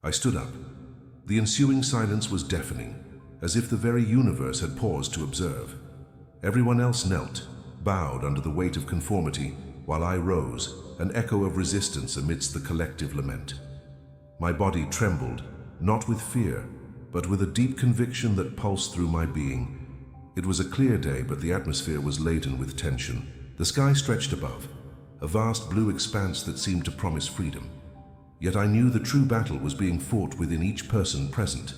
I stood up. The ensuing silence was deafening, as if the very universe had paused to observe. Everyone else knelt, bowed under the weight of conformity, while I rose, an echo of resistance amidst the collective lament. My body trembled, not with fear, but with a deep conviction that pulsed through my being. It was a clear day, but the atmosphere was laden with tension. The sky stretched above, a vast blue expanse that seemed to promise freedom. Yet I knew the true battle was being fought within each person present.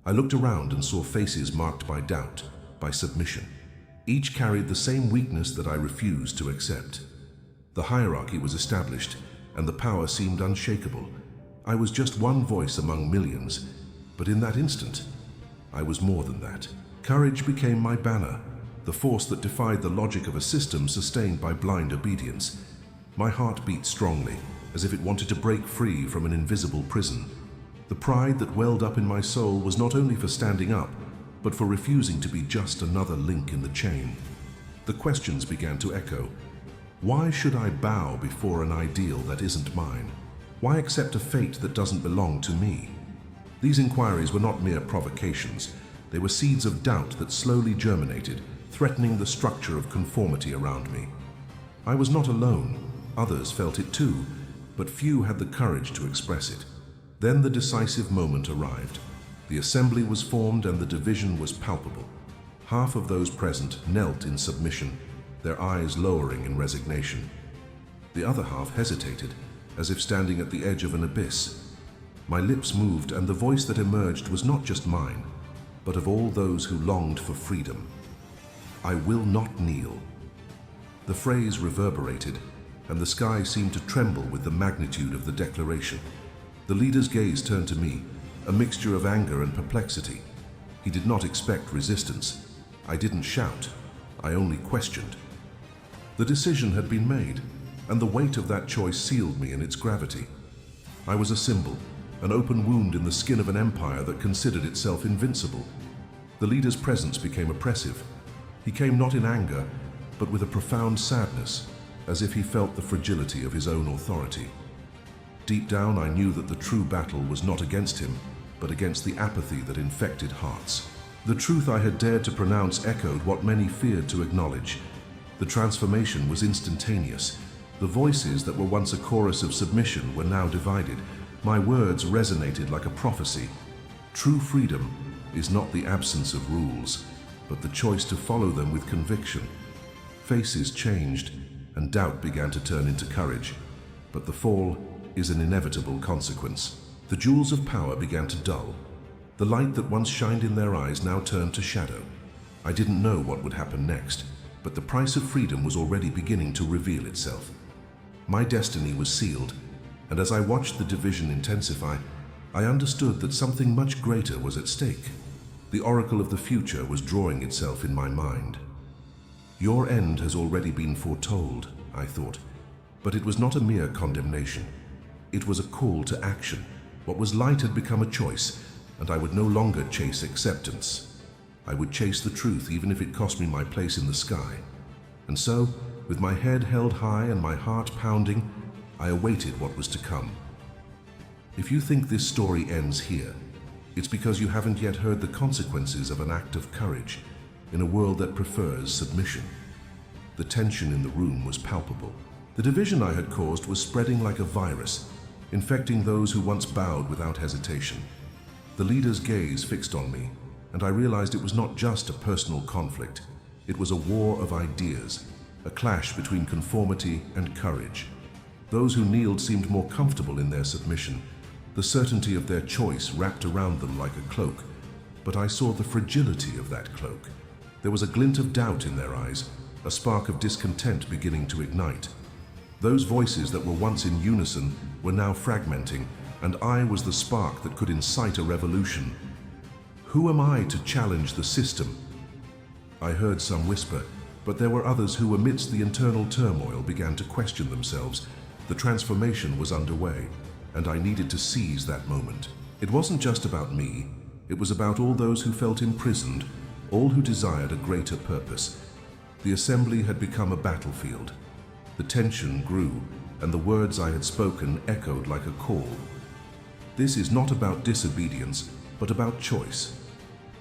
I looked around and saw faces marked by doubt, by submission. Each carried the same weakness that I refused to accept. The hierarchy was established, and the power seemed unshakable. I was just one voice among millions, but in that instant, I was more than that. Courage became my banner, the force that defied the logic of a system sustained by blind obedience. My heart beat strongly, as if it wanted to break free from an invisible prison. The pride that welled up in my soul was not only for standing up, but for refusing to be just another link in the chain. The questions began to echo. Why should I bow before an ideal that isn't mine? Why accept a fate that doesn't belong to me? These inquiries were not mere provocations. They were seeds of doubt that slowly germinated, threatening the structure of conformity around me. I was not alone. Others felt it too, but few had the courage to express it. Then the decisive moment arrived. The assembly was formed and the division was palpable. Half of those present knelt in submission, their eyes lowering in resignation. The other half hesitated, as if standing at the edge of an abyss. My lips moved, and the voice that emerged was not just mine, but of all those who longed for freedom. I will not kneel. The phrase reverberated, and the sky seemed to tremble with the magnitude of the declaration. The leader's gaze turned to me, a mixture of anger and perplexity. He did not expect resistance. I didn't shout. I only questioned. The decision had been made, and the weight of that choice sealed me in its gravity. I was a symbol, an open wound in the skin of an empire that considered itself invincible. The leader's presence became oppressive. He came not in anger, but with a profound sadness, as if he felt the fragility of his own authority. Deep down, I knew that the true battle was not against him, but against the apathy that infected hearts. The truth I had dared to pronounce echoed what many feared to acknowledge. The transformation was instantaneous. The voices that were once a chorus of submission were now divided. My words resonated like a prophecy. True freedom is not the absence of rules, but the choice to follow them with conviction. Faces changed, and doubt began to turn into courage. But the fall is an inevitable consequence. The jewels of power began to dull. The light that once shined in their eyes now turned to shadow. I didn't know what would happen next, but the price of freedom was already beginning to reveal itself. My destiny was sealed, and as I watched the division intensify, I understood that something much greater was at stake. The oracle of the future was drawing itself in my mind. Your end has already been foretold, I thought, but it was not a mere condemnation. It was a call to action. What was light had become a choice, and I would no longer chase acceptance. I would chase the truth, even if it cost me my place in the sky. And so, with my head held high and my heart pounding, I awaited what was to come. If you think this story ends here, it's because you haven't yet heard the consequences of an act of courage in a world that prefers submission. The tension in the room was palpable. The division I had caused was spreading like a virus, infecting those who once bowed without hesitation. The leader's gaze fixed on me, and I realized it was not just a personal conflict. It was a war of ideas, a clash between conformity and courage. Those who kneeled seemed more comfortable in their submission, the certainty of their choice wrapped around them like a cloak. But I saw the fragility of that cloak. There was a glint of doubt in their eyes, a spark of discontent beginning to ignite. Those voices that were once in unison were now fragmenting, and I was the spark that could incite a revolution. Who am I to challenge the system? I heard some whisper, but there were others who, amidst the internal turmoil, began to question themselves. The transformation was underway, and I needed to seize that moment. It wasn't just about me. It was about all those who felt imprisoned, all who desired a greater purpose. The assembly had become a battlefield. The tension grew, and the words I had spoken echoed like a call. This is not about disobedience, but about choice.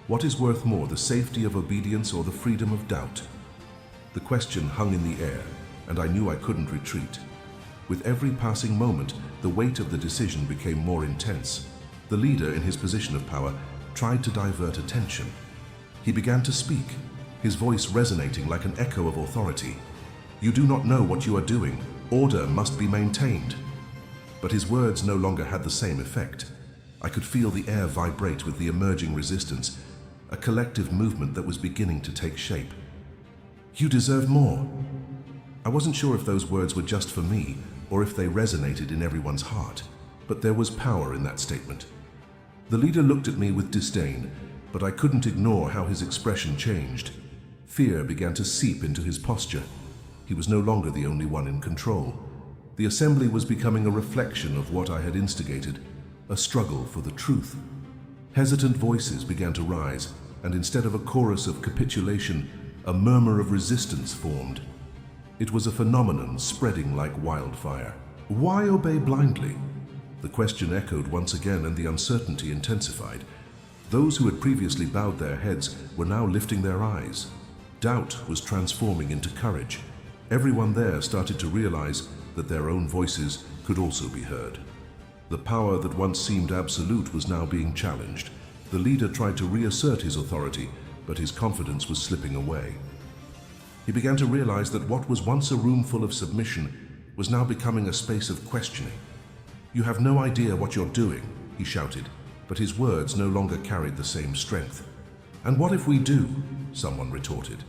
What is worth more, the safety of obedience or the freedom of doubt? The question hung in the air, and I knew I couldn't retreat. With every passing moment, the weight of the decision became more intense. The leader, in his position of power, tried to divert attention. He began to speak, his voice resonating like an echo of authority. "You do not know what you are doing. Order must be maintained." But his words no longer had the same effect. I could feel the air vibrate with the emerging resistance, a collective movement that was beginning to take shape. "You deserve more." I wasn't sure if those words were just for me or if they resonated in everyone's heart, but there was power in that statement. The leader looked at me with disdain, but I couldn't ignore how his expression changed. Fear began to seep into his posture. He was no longer the only one in control. The assembly was becoming a reflection of what I had instigated, a struggle for the truth. Hesitant voices began to rise, and instead of a chorus of capitulation, a murmur of resistance formed. It was a phenomenon spreading like wildfire. Why obey blindly? The question echoed once again, and the uncertainty intensified. Those who had previously bowed their heads were now lifting their eyes. Doubt was transforming into courage. Everyone there started to realize that their own voices could also be heard. The power that once seemed absolute was now being challenged. The leader tried to reassert his authority, but his confidence was slipping away. He began to realize that what was once a room full of submission was now becoming a space of questioning. "You have no idea what you're doing," he shouted, but his words no longer carried the same strength. "And what if we do?" someone retorted.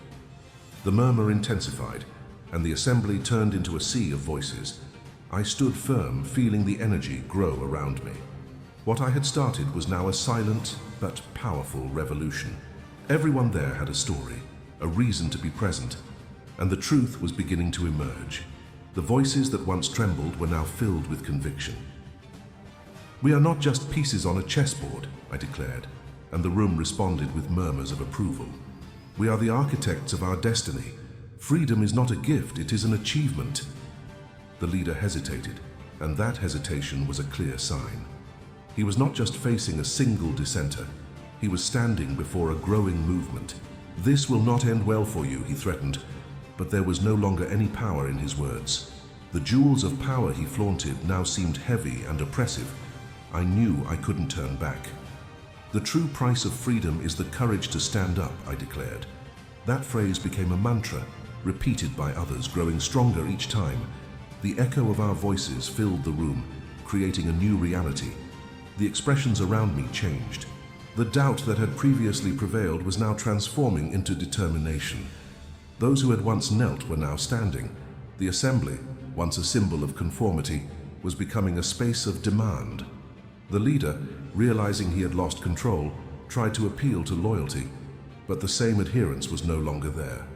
The murmur intensified, and the assembly turned into a sea of voices. I stood firm, feeling the energy grow around me. What I had started was now a silent but powerful revolution. Everyone there had a story, a reason to be present, and the truth was beginning to emerge. The voices that once trembled were now filled with conviction. "We are not just pieces on a chessboard," I declared, and the room responded with murmurs of approval. "We are the architects of our destiny. Freedom is not a gift, it is an achievement." The leader hesitated, and that hesitation was a clear sign. He was not just facing a single dissenter, he was standing before a growing movement. "This will not end well for you," he threatened, but there was no longer any power in his words. The jewels of power he flaunted now seemed heavy and oppressive. I knew I couldn't turn back. "The true price of freedom is the courage to stand up," I declared. That phrase became a mantra, repeated by others, growing stronger each time. The echo of our voices filled the room, creating a new reality. The expressions around me changed. The doubt that had previously prevailed was now transforming into determination. Those who had once knelt were now standing. The assembly, once a symbol of conformity, was becoming a space of demand. The leader, realizing he had lost control, tried to appeal to loyalty, but the same adherence was no longer there.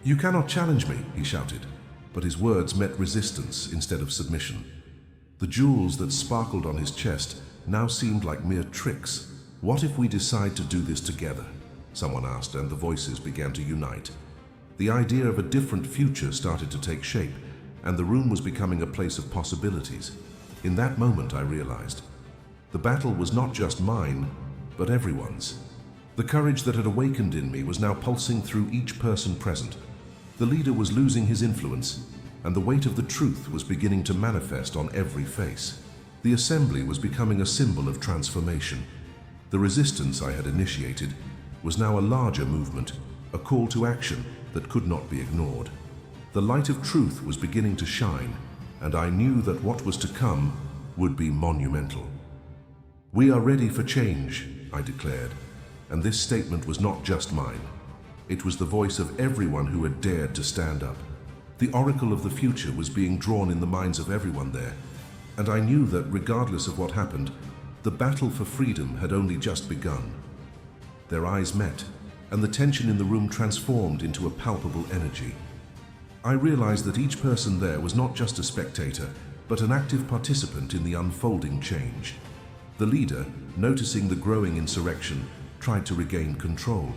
"You cannot challenge me," he shouted, but his words met resistance instead of submission. The jewels that sparkled on his chest now seemed like mere tricks. "What if we decide to do this together?" someone asked, and the voices began to unite. The idea of a different future started to take shape, and the room was becoming a place of possibilities. In that moment, I realized the battle was not just mine, but everyone's. The courage that had awakened in me was now pulsing through each person present. The leader was losing his influence, and the weight of the truth was beginning to manifest on every face. The assembly was becoming a symbol of transformation. The resistance I had initiated was now a larger movement, a call to action that could not be ignored. The light of truth was beginning to shine, and I knew that what was to come would be monumental. "We are ready for change," I declared, and this statement was not just mine. It was the voice of everyone who had dared to stand up. The oracle of the future was being drawn in the minds of everyone there, and I knew that regardless of what happened, the battle for freedom had only just begun. Their eyes met, and the tension in the room transformed into a palpable energy. I realized that each person there was not just a spectator, but an active participant in the unfolding change. The leader, noticing the growing insurrection, tried to regain control.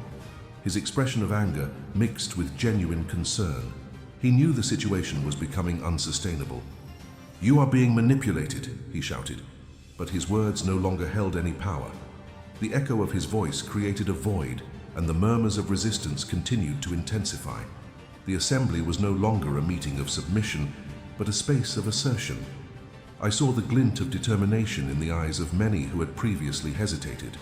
His expression of anger mixed with genuine concern. He knew the situation was becoming unsustainable. "You are being manipulated," he shouted, but his words no longer held any power. The echo of his voice created a void, and the murmurs of resistance continued to intensify. The assembly was no longer a meeting of submission, but a space of assertion. I saw the glint of determination in the eyes of many who had previously hesitated.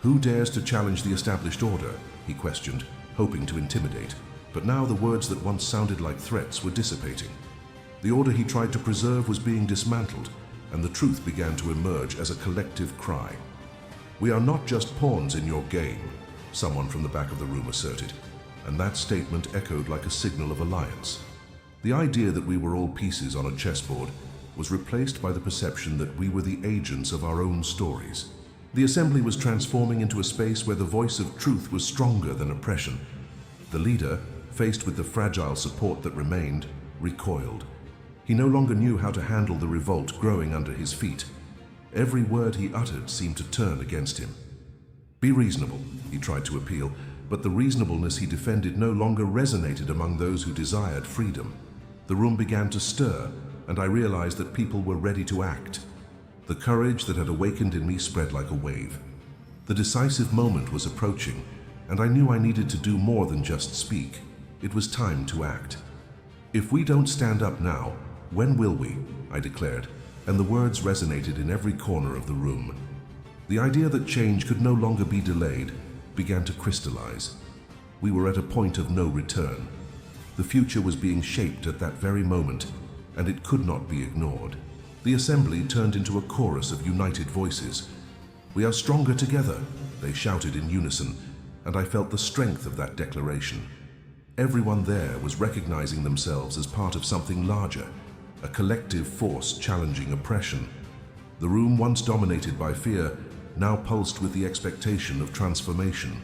"Who dares to challenge the established order?" he questioned, hoping to intimidate. But now the words that once sounded like threats were dissipating. The order he tried to preserve was being dismantled, and the truth began to emerge as a collective cry. "We are not just pawns in your game," someone from the back of the room asserted, and that statement echoed like a signal of alliance. The idea that we were all pieces on a chessboard was replaced by the perception that we were the agents of our own stories. The assembly was transforming into a space where the voice of truth was stronger than oppression. The leader, faced with the fragile support that remained, recoiled. He no longer knew how to handle the revolt growing under his feet. Every word he uttered seemed to turn against him. "Be reasonable," he tried to appeal, but the reasonableness he defended no longer resonated among those who desired freedom. The room began to stir, and I realized that people were ready to act. The courage that had awakened in me spread like a wave. The decisive moment was approaching, and I knew I needed to do more than just speak. It was time to act. "If we don't stand up now, when will we?" I declared, and the words resonated in every corner of the room. The idea that change could no longer be delayed began to crystallize. We were at a point of no return. The future was being shaped at that very moment, and it could not be ignored. The assembly turned into a chorus of united voices. "We are stronger together," they shouted in unison, and I felt the strength of that declaration. Everyone there was recognizing themselves as part of something larger, a collective force challenging oppression. The room, once dominated by fear, now pulsed with the expectation of transformation.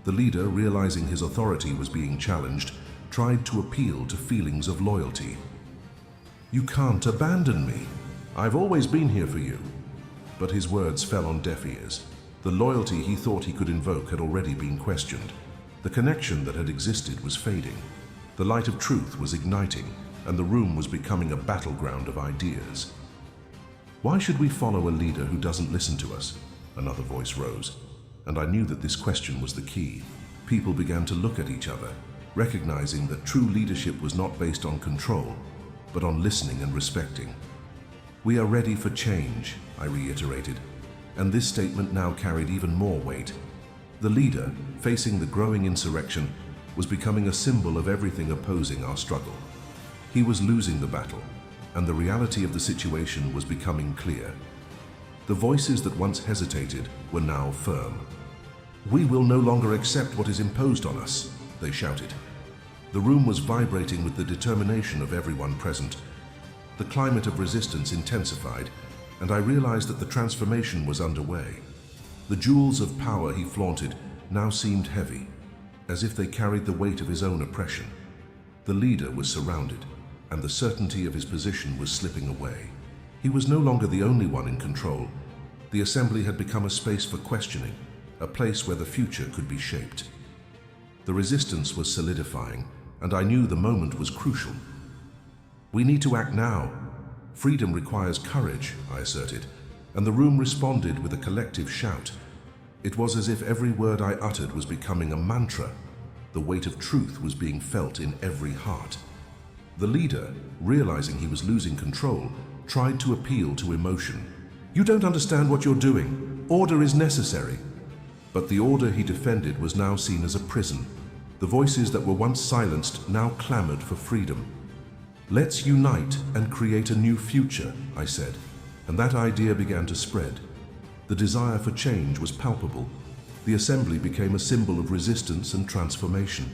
The leader, realizing his authority was being challenged, tried to appeal to feelings of loyalty. "You can't abandon me. I've always been here for you." But his words fell on deaf ears. The loyalty he thought he could invoke had already been questioned. The connection that had existed was fading. The light of truth was igniting, and the room was becoming a battleground of ideas. "Why should we follow a leader who doesn't listen to us?" Another voice rose, and I knew that this question was the key. People began to look at each other, recognizing that true leadership was not based on control, but on listening and respecting. "We are ready for change," I reiterated, and this statement now carried even more weight. The leader, facing the growing insurrection, was becoming a symbol of everything opposing our struggle. He was losing the battle, and the reality of the situation was becoming clear. The voices that once hesitated were now firm. "We will no longer accept what is imposed on us," they shouted. The room was vibrating with the determination of everyone present. The climate of resistance intensified, and I realized that the transformation was underway. The jewels of power he flaunted now seemed heavy, as if they carried the weight of his own oppression. The leader was surrounded, and the certainty of his position was slipping away. He was no longer the only one in control. The assembly had become a space for questioning, a place where the future could be shaped. The resistance was solidifying, and I knew the moment was crucial. "We need to act now. Freedom requires courage," I asserted, and the room responded with a collective shout. It was as if every word I uttered was becoming a mantra. The weight of truth was being felt in every heart. The leader, realizing he was losing control, tried to appeal to emotion. "You don't understand what you're doing. Order is necessary." But the order he defended was now seen as a prison. The voices that were once silenced now clamored for freedom. "Let's unite and create a new future," I said, and that idea began to spread. The desire for change was palpable. The assembly became a symbol of resistance and transformation.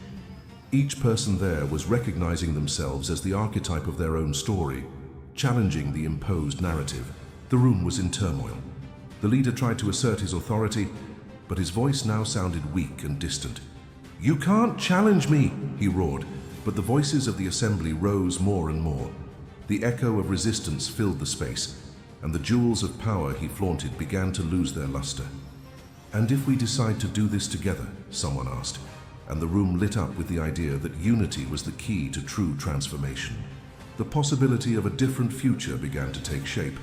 Each person there was recognizing themselves as the archetype of their own story, challenging the imposed narrative. The room was in turmoil. The leader tried to assert his authority, but his voice now sounded weak and distant. "You can't challenge me," he roared, but the voices of the assembly rose more and more. The echo of resistance filled the space, and the jewels of power he flaunted began to lose their luster. "And if we decide to do this together?" someone asked, and the room lit up with the idea that unity was the key to true transformation. The possibility of a different future began to take shape,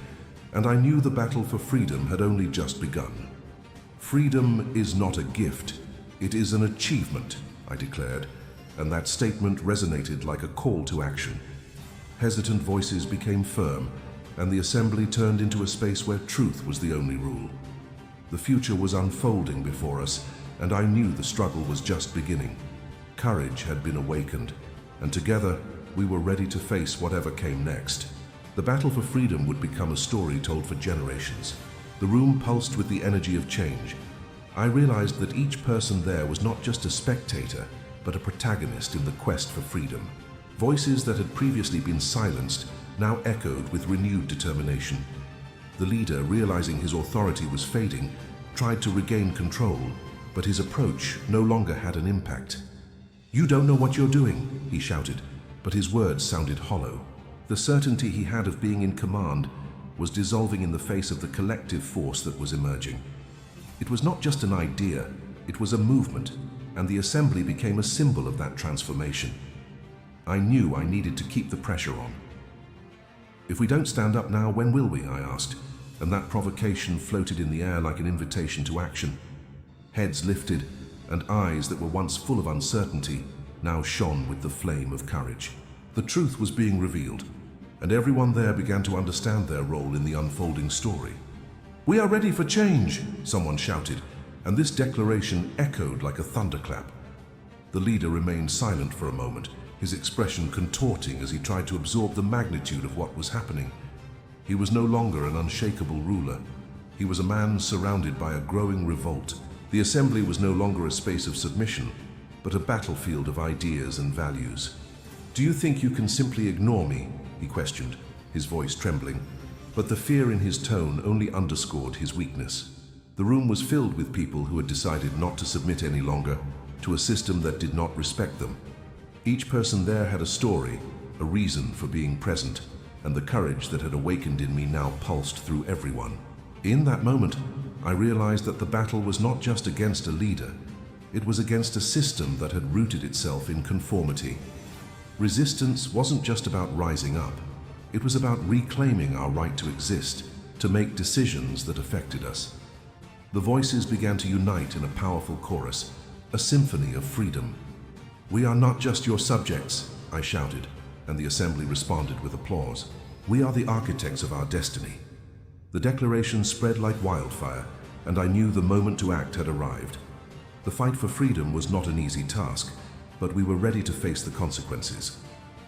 and I knew the battle for freedom had only just begun. Freedom is not a gift, it is an achievement, I declared, and that statement resonated like a call to action. Hesitant voices became firm, and the assembly turned into a space where truth was the only rule. The future was unfolding before us, and I knew the struggle was just beginning. Courage had been awakened, and together we were ready to face whatever came next. The battle for freedom would become a story told for generations. The room pulsed with the energy of change. I realized that each person there was not just a spectator, but a protagonist in the quest for freedom. Voices that had previously been silenced now echoed with renewed determination. The leader, realizing his authority was fading, tried to regain control, but his approach no longer had an impact. "You don't know what you're doing," he shouted, but his words sounded hollow. The certainty he had of being in command was dissolving in the face of the collective force that was emerging. It was not just an idea, it was a movement, and the assembly became a symbol of that transformation. I knew I needed to keep the pressure on. "If we don't stand up now, when will we?" I asked, and that provocation floated in the air like an invitation to action. Heads lifted, and eyes that were once full of uncertainty now shone with the flame of courage. The truth was being revealed, and everyone there began to understand their role in the unfolding story. "We are ready for change," someone shouted, and this declaration echoed like a thunderclap. The leader remained silent for a moment, his expression contorting as he tried to absorb the magnitude of what was happening. He was no longer an unshakable ruler. He was a man surrounded by a growing revolt. The assembly was no longer a space of submission, but a battlefield of ideas and values. "Do you think you can simply ignore me?" he questioned, his voice trembling. But the fear in his tone only underscored his weakness. The room was filled with people who had decided not to submit any longer to a system that did not respect them. Each person there had a story, a reason for being present, and the courage that had awakened in me now pulsed through everyone. In that moment, I realized that the battle was not just against a leader, it was against a system that had rooted itself in conformity. Resistance wasn't just about rising up, it was about reclaiming our right to exist, to make decisions that affected us. The voices began to unite in a powerful chorus, a symphony of freedom. "We are not just your subjects," I shouted, and the assembly responded with applause. "We are the architects of our destiny." The declaration spread like wildfire, and I knew the moment to act had arrived. The fight for freedom was not an easy task, but we were ready to face the consequences.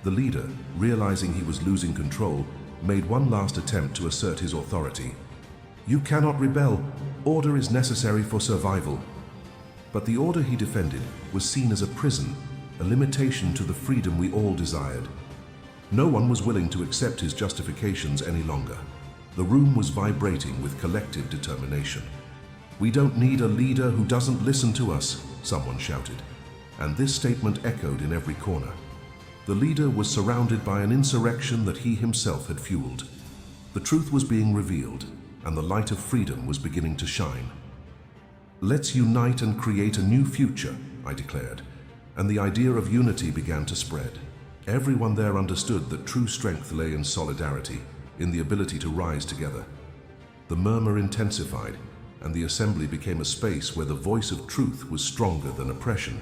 The leader, realizing he was losing control, made one last attempt to assert his authority. "You cannot rebel. Order is necessary for survival." But the order he defended was seen as a prison, a limitation to the freedom we all desired. No one was willing to accept his justifications any longer. The room was vibrating with collective determination. "We don't need a leader who doesn't listen to us," someone shouted, and this statement echoed in every corner. The leader was surrounded by an insurrection that he himself had fueled. The truth was being revealed, and the light of freedom was beginning to shine. "Let's unite and create a new future," I declared, and the idea of unity began to spread. Everyone there understood that true strength lay in solidarity, in the ability to rise together. The murmur intensified, and the assembly became a space where the voice of truth was stronger than oppression.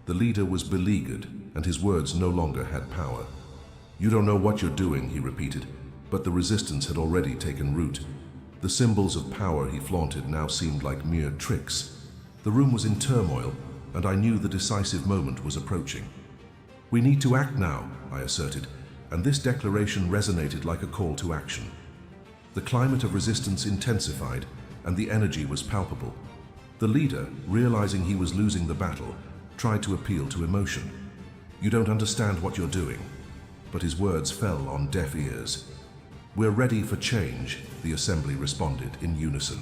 The leader was beleaguered, and his words no longer had power. "You don't know what you're doing," he repeated, but the resistance had already taken root. The symbols of power he flaunted now seemed like mere tricks. The room was in turmoil, and I knew the decisive moment was approaching. "We need to act now," I asserted, and this declaration resonated like a call to action. The climate of resistance intensified, and the energy was palpable. The leader, realizing he was losing the battle, tried to appeal to emotion. "You don't understand what you're doing." But his words fell on deaf ears. "We're ready for change," the assembly responded in unison.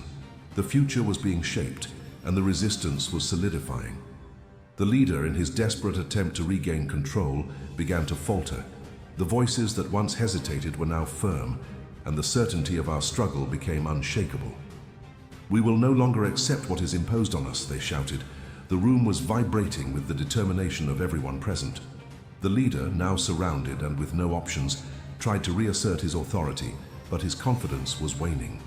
The future was being shaped, and the resistance was solidifying. The leader, in his desperate attempt to regain control, began to falter. The voices that once hesitated were now firm, and the certainty of our struggle became unshakable. "We will no longer accept what is imposed on us," they shouted. The room was vibrating with the determination of everyone present. The leader, now surrounded and with no options, tried to reassert his authority, but his confidence was waning.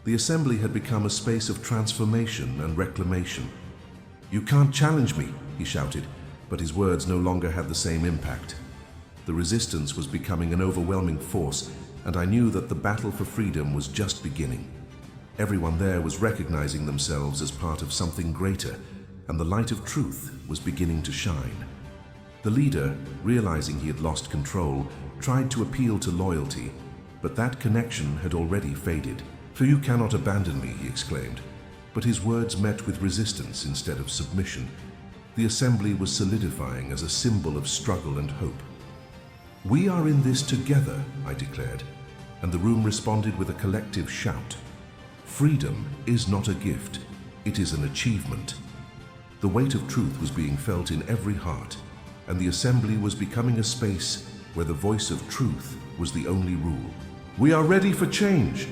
The assembly had become a space of transformation and reclamation. "You can't challenge me," he shouted, but his words no longer had the same impact. The resistance was becoming an overwhelming force, and I knew that the battle for freedom was just beginning. Everyone there was recognizing themselves as part of something greater, and the light of truth was beginning to shine. The leader, realizing he had lost control, tried to appeal to loyalty, but that connection had already faded. "For you cannot abandon me," he exclaimed, but his words met with resistance instead of submission. The assembly was solidifying as a symbol of struggle and hope. "We are in this together," I declared, and the room responded with a collective shout. "Freedom is not a gift, it is an achievement." The weight of truth was being felt in every heart, and the assembly was becoming a space where the voice of truth was the only rule. "We are ready for change!"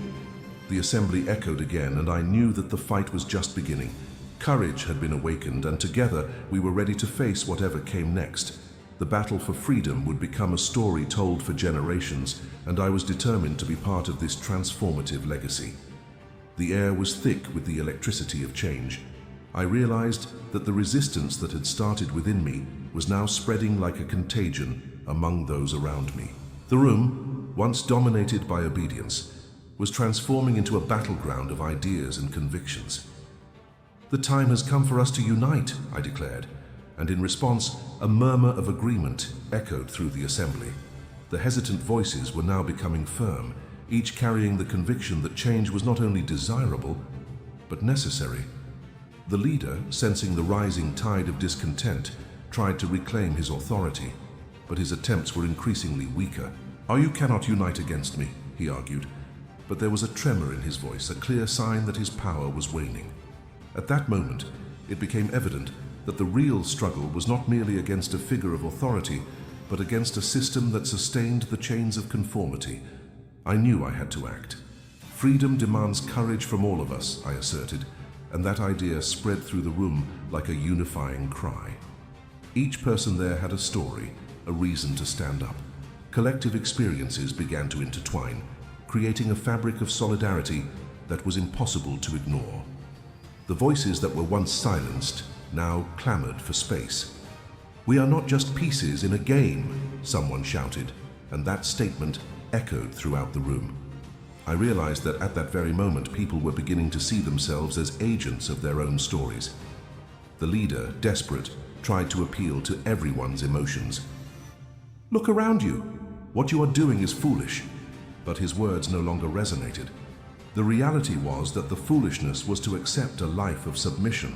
The assembly echoed again, and I knew that the fight was just beginning. Courage had been awakened, and together we were ready to face whatever came next. The battle for freedom would become a story told for generations, and I was determined to be part of this transformative legacy. The air was thick with the electricity of change. I realized that the resistance that had started within me was now spreading like a contagion among those around me. The room, once dominated by obedience, was transforming into a battleground of ideas and convictions. "The time has come for us to unite," I declared, and in response, a murmur of agreement echoed through the assembly. The hesitant voices were now becoming firm, each carrying the conviction that change was not only desirable, but necessary. The leader, sensing the rising tide of discontent, tried to reclaim his authority, but his attempts were increasingly weaker. "You cannot unite against me," he argued, but there was a tremor in his voice, a clear sign that his power was waning. At that moment, it became evident that the real struggle was not merely against a figure of authority, but against a system that sustained the chains of conformity. I knew I had to act. "Freedom demands courage from all of us," I asserted, and that idea spread through the room like a unifying cry. Each person there had a story, a reason to stand up. Collective experiences began to intertwine, creating a fabric of solidarity that was impossible to ignore. The voices that were once silenced now clamored for space. "We are not just pieces in a game," someone shouted, and that statement echoed throughout the room. I realized that at that very moment people were beginning to see themselves as agents of their own stories. The leader, desperate, tried to appeal to everyone's emotions. "Look around you. What you are doing is foolish." But his words no longer resonated. The reality was that the foolishness was to accept a life of submission.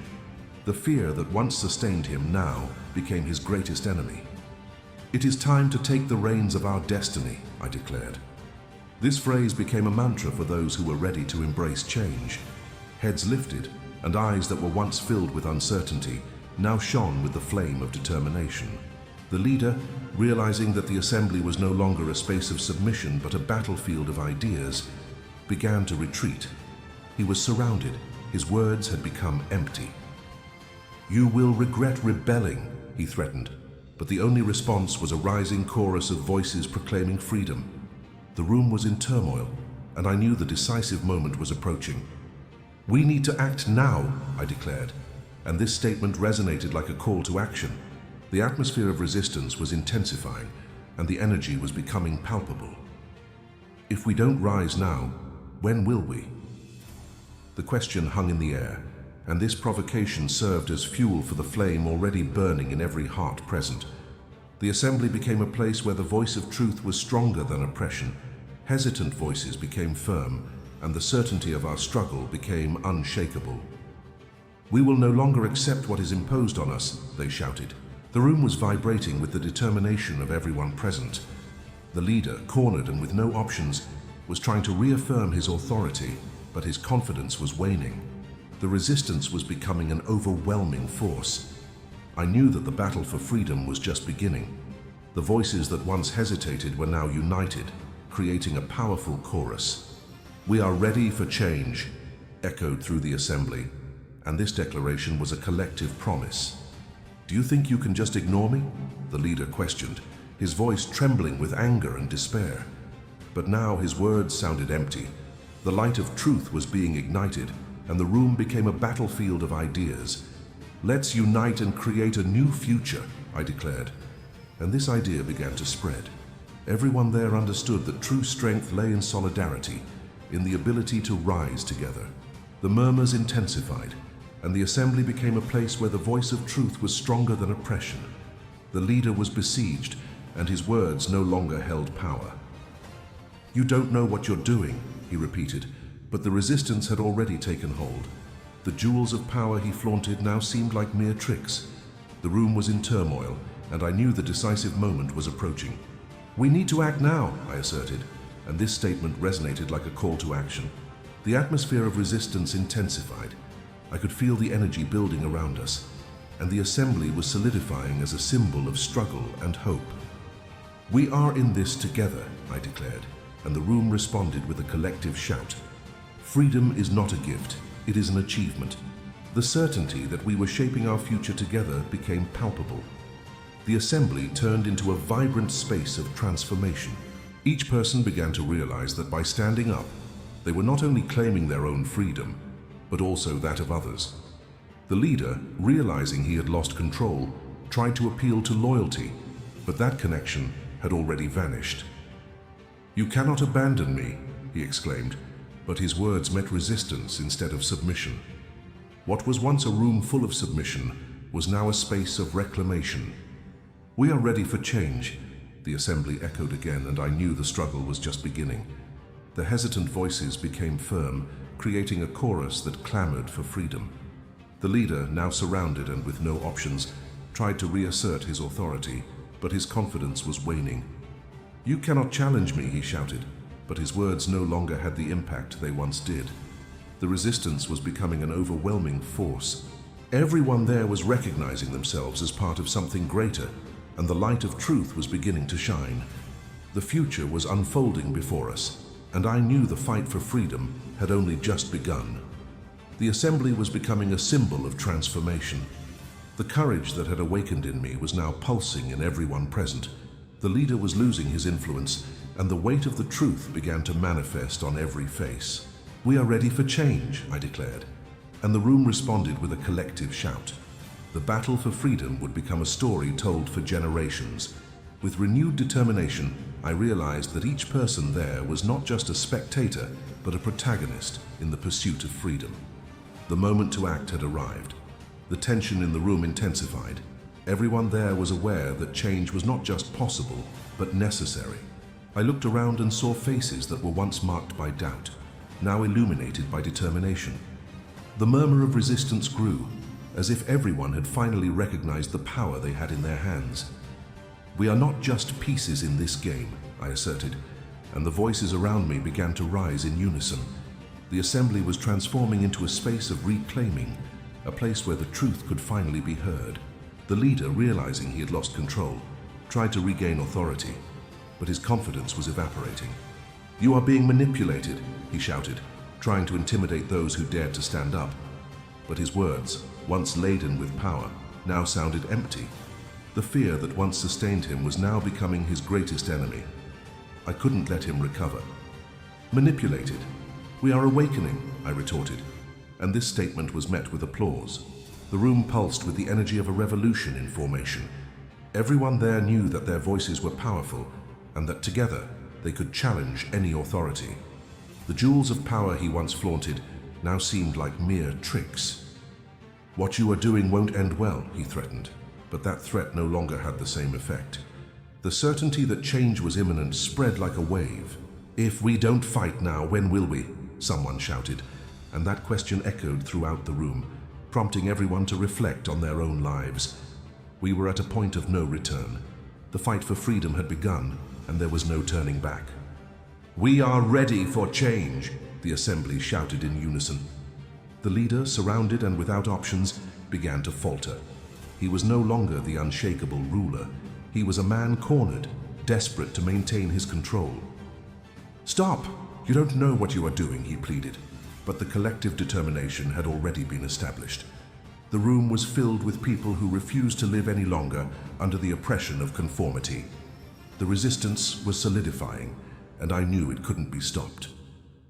The fear that once sustained him now became his greatest enemy. "It is time to take the reins of our destiny," I declared. This phrase became a mantra for those who were ready to embrace change. Heads lifted, and eyes that were once filled with uncertainty now shone with the flame of determination. The leader, realizing that the assembly was no longer a space of submission but a battlefield of ideas, began to retreat. He was surrounded. His words had become empty. "You will regret rebelling," he threatened, but the only response was a rising chorus of voices proclaiming freedom. The room was in turmoil, and I knew the decisive moment was approaching. "We need to act now," I declared, and this statement resonated like a call to action. The atmosphere of resistance was intensifying, and the energy was becoming palpable. "If we don't rise now, when will we?" The question hung in the air, and this provocation served as fuel for the flame already burning in every heart present. The assembly became a place where the voice of truth was stronger than oppression. Hesitant voices became firm, and the certainty of our struggle became unshakable. "We will no longer accept what is imposed on us," they shouted. The room was vibrating with the determination of everyone present. The leader, cornered and with no options, was trying to reaffirm his authority, but his confidence was waning. The resistance was becoming an overwhelming force. I knew that the battle for freedom was just beginning. The voices that once hesitated were now united, creating a powerful chorus. "We are ready for change," echoed through the assembly, and this declaration was a collective promise. "Do you think you can just ignore me?" the leader questioned, his voice trembling with anger and despair. But now his words sounded empty. The light of truth was being ignited, and the room became a battlefield of ideas. "Let's unite and create a new future," I declared. And this idea began to spread. Everyone there understood that true strength lay in solidarity, in the ability to rise together. The murmurs intensified, and the assembly became a place where the voice of truth was stronger than oppression. The leader was besieged, and his words no longer held power. "You don't know what you're doing," he repeated, but the resistance had already taken hold. The jewels of power he flaunted now seemed like mere tricks. The room was in turmoil, and I knew the decisive moment was approaching. "We need to act now," I asserted, and this statement resonated like a call to action. The atmosphere of resistance intensified. I could feel the energy building around us, and the assembly was solidifying as a symbol of struggle and hope. "We are in this together," I declared, and the room responded with a collective shout. Freedom is not a gift, it is an achievement. The certainty that we were shaping our future together became palpable. The assembly turned into a vibrant space of transformation. Each person began to realize that by standing up, they were not only claiming their own freedom, but also that of others. The leader, realizing he had lost control, tried to appeal to loyalty, but that connection had already vanished. "You cannot abandon me," he exclaimed, but his words met resistance instead of submission. What was once a room full of submission was now a space of reclamation. "We are ready for change," the assembly echoed again, and I knew the struggle was just beginning. The hesitant voices became firm, creating a chorus that clamored for freedom. The leader, now surrounded and with no options, tried to reassert his authority, but his confidence was waning. "You cannot challenge me," he shouted, but his words no longer had the impact they once did. The resistance was becoming an overwhelming force. Everyone there was recognizing themselves as part of something greater, and the light of truth was beginning to shine. The future was unfolding before us, and I knew the fight for freedom had only just begun. The assembly was becoming a symbol of transformation. The courage that had awakened in me was now pulsing in everyone present. The leader was losing his influence, and the weight of the truth began to manifest on every face. "We are ready for change," I declared, and the room responded with a collective shout. The battle for freedom would become a story told for generations. With renewed determination, I realized that each person there was not just a spectator, but a protagonist in the pursuit of freedom. The moment to act had arrived. The tension in the room intensified. Everyone there was aware that change was not just possible, but necessary. I looked around and saw faces that were once marked by doubt, now illuminated by determination. The murmur of resistance grew, as if everyone had finally recognized the power they had in their hands. "We are not just pieces in this game," I asserted, and the voices around me began to rise in unison. The assembly was transforming into a space of reclaiming, a place where the truth could finally be heard. The leader, realizing he had lost control, tried to regain authority, but his confidence was evaporating. "You are being manipulated," he shouted, trying to intimidate those who dared to stand up. But his words, once laden with power, now sounded empty. The fear that once sustained him was now becoming his greatest enemy. I couldn't let him recover. "Manipulated? We are awakening," I retorted, and this statement was met with applause. The room pulsed with the energy of a revolution in formation. Everyone there knew that their voices were powerful, and that together they could challenge any authority. The jewels of power he once flaunted now seemed like mere tricks. "What you are doing won't end well," he threatened, but that threat no longer had the same effect. The certainty that change was imminent spread like a wave. "If we don't fight now, when will we?" someone shouted, and that question echoed throughout the room, prompting everyone to reflect on their own lives. We were at a point of no return. The fight for freedom had begun, and there was no turning back. "We are ready for change," the assembly shouted in unison. The leader, surrounded and without options, began to falter. He was no longer the unshakable ruler. He was a man cornered, desperate to maintain his control. "Stop! You don't know what you are doing," he pleaded, but the collective determination had already been established. The room was filled with people who refused to live any longer under the oppression of conformity. The resistance was solidifying, and I knew it couldn't be stopped.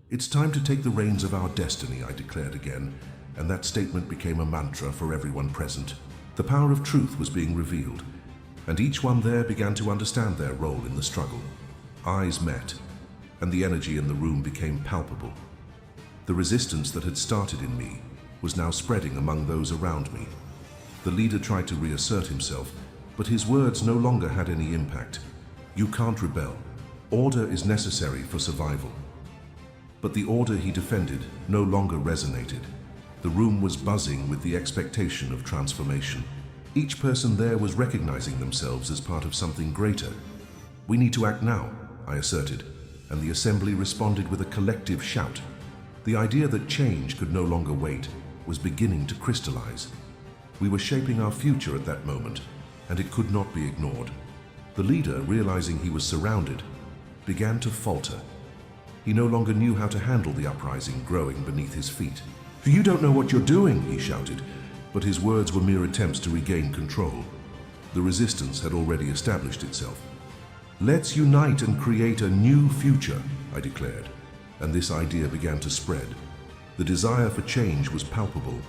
"It's time to take the reins of our destiny," I declared again, and that statement became a mantra for everyone present. The power of truth was being revealed, and each one there began to understand their role in the struggle. Eyes met, and the energy in the room became palpable. The resistance that had started in me was now spreading among those around me. The leader tried to reassert himself, but his words no longer had any impact. "You can't rebel. Order is necessary for survival." But the order he defended no longer resonated. The room was buzzing with the expectation of transformation. Each person there was recognizing themselves as part of something greater. "We need to act now," I asserted, and the assembly responded with a collective shout. The idea that change could no longer wait was beginning to crystallize. We were shaping our future at that moment, and it could not be ignored. The leader, realizing he was surrounded, began to falter. He no longer knew how to handle the uprising growing beneath his feet. "You don't know what you're doing," he shouted, but his words were mere attempts to regain control. The resistance had already established itself. "Let's unite and create a new future," I declared, and this idea began to spread. The desire for change was palpable,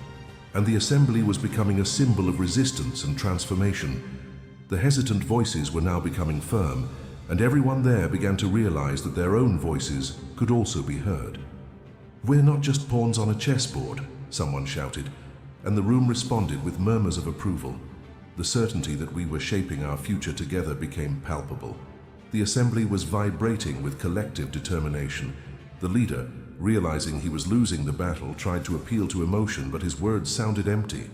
and the assembly was becoming a symbol of resistance and transformation. The hesitant voices were now becoming firm, and everyone there began to realize that their own voices could also be heard. "We're not just pawns on a chessboard," someone shouted, and the room responded with murmurs of approval. The certainty that we were shaping our future together became palpable. The assembly was vibrating with collective determination. The leader, realizing he was losing the battle, tried to appeal to emotion, but his words sounded empty.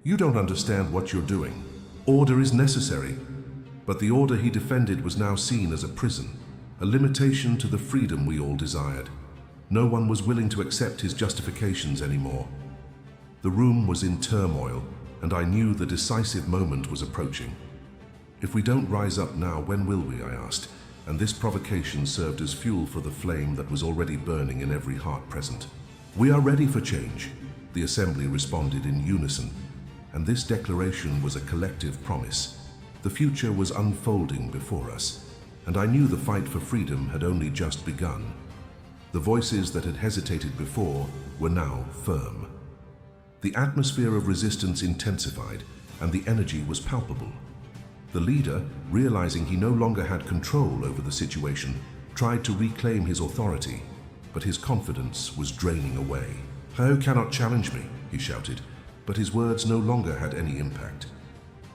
"You don't understand what you're doing. Order is necessary." But the order he defended was now seen as a prison, a limitation to the freedom we all desired. No one was willing to accept his justifications anymore. The room was in turmoil, and I knew the decisive moment was approaching. "If we don't rise up now, when will we?" I asked, and this provocation served as fuel for the flame that was already burning in every heart present. "We are ready for change," the assembly responded in unison, and this declaration was a collective promise. The future was unfolding before us, and I knew the fight for freedom had only just begun. The voices that had hesitated before were now firm. The atmosphere of resistance intensified, and the energy was palpable. The leader, realizing he no longer had control over the situation, tried to reclaim his authority, but his confidence was draining away. "How cannot challenge me?" he shouted, but his words no longer had any impact.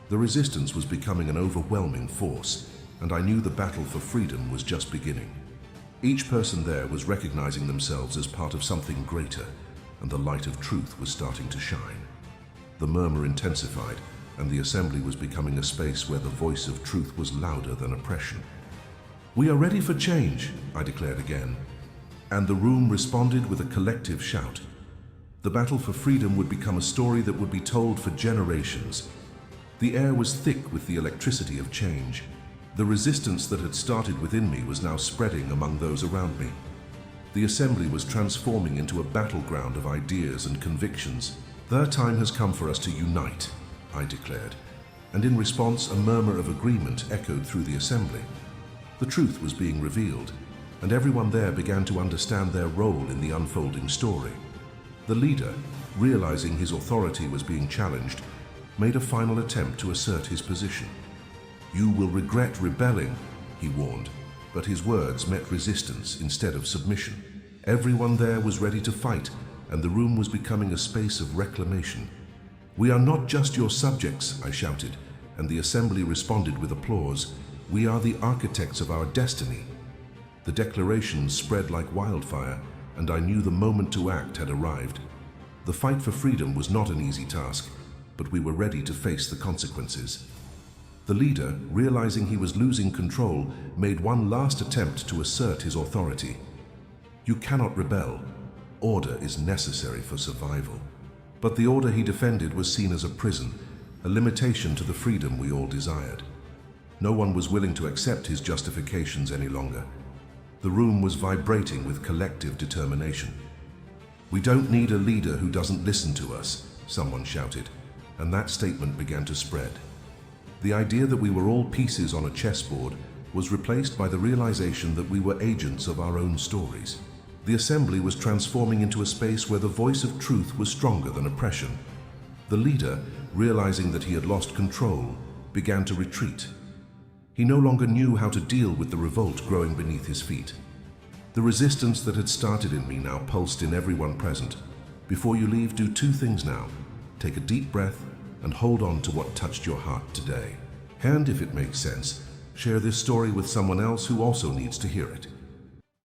The resistance was becoming an overwhelming force, and I knew the battle for freedom was just beginning. Each person there was recognizing themselves as part of something greater, and the light of truth was starting to shine. The murmur intensified, and the assembly was becoming a space where the voice of truth was louder than oppression. "We are ready for change," I declared again, and the room responded with a collective shout. The battle for freedom would become a story that would be told for generations. The air was thick with the electricity of change. The resistance that had started within me was now spreading among those around me. The assembly was transforming into a battleground of ideas and convictions. "The time has come for us to unite," I declared, and in response a murmur of agreement echoed through the assembly. The truth was being revealed, and everyone there began to understand their role in the unfolding story. The leader, realizing his authority was being challenged, made a final attempt to assert his position. "You will regret rebelling," he warned, but his words met resistance instead of submission. Everyone there was ready to fight, and the room was becoming a space of reclamation. "We are not just your subjects," I shouted, and the assembly responded with applause. "We are the architects of our destiny." The declaration spread like wildfire, and I knew the moment to act had arrived. The fight for freedom was not an easy task, but we were ready to face the consequences. The leader, realizing he was losing control, made one last attempt to assert his authority. "You cannot rebel. Order is necessary for survival." But the order he defended was seen as a prison, a limitation to the freedom we all desired. No one was willing to accept his justifications any longer. The room was vibrating with collective determination. "We don't need a leader who doesn't listen to us," someone shouted, and that statement began to spread. The idea that we were all pieces on a chessboard was replaced by the realization that we were agents of our own stories. The assembly was transforming into a space where the voice of truth was stronger than oppression. The leader, realizing that he had lost control, began to retreat. He no longer knew how to deal with the revolt growing beneath his feet. The resistance that had started in me now pulsed in everyone present. Before you leave, do two things now. Take a deep breath and hold on to what touched your heart today. And if it makes sense, share this story with someone else who also needs to hear it.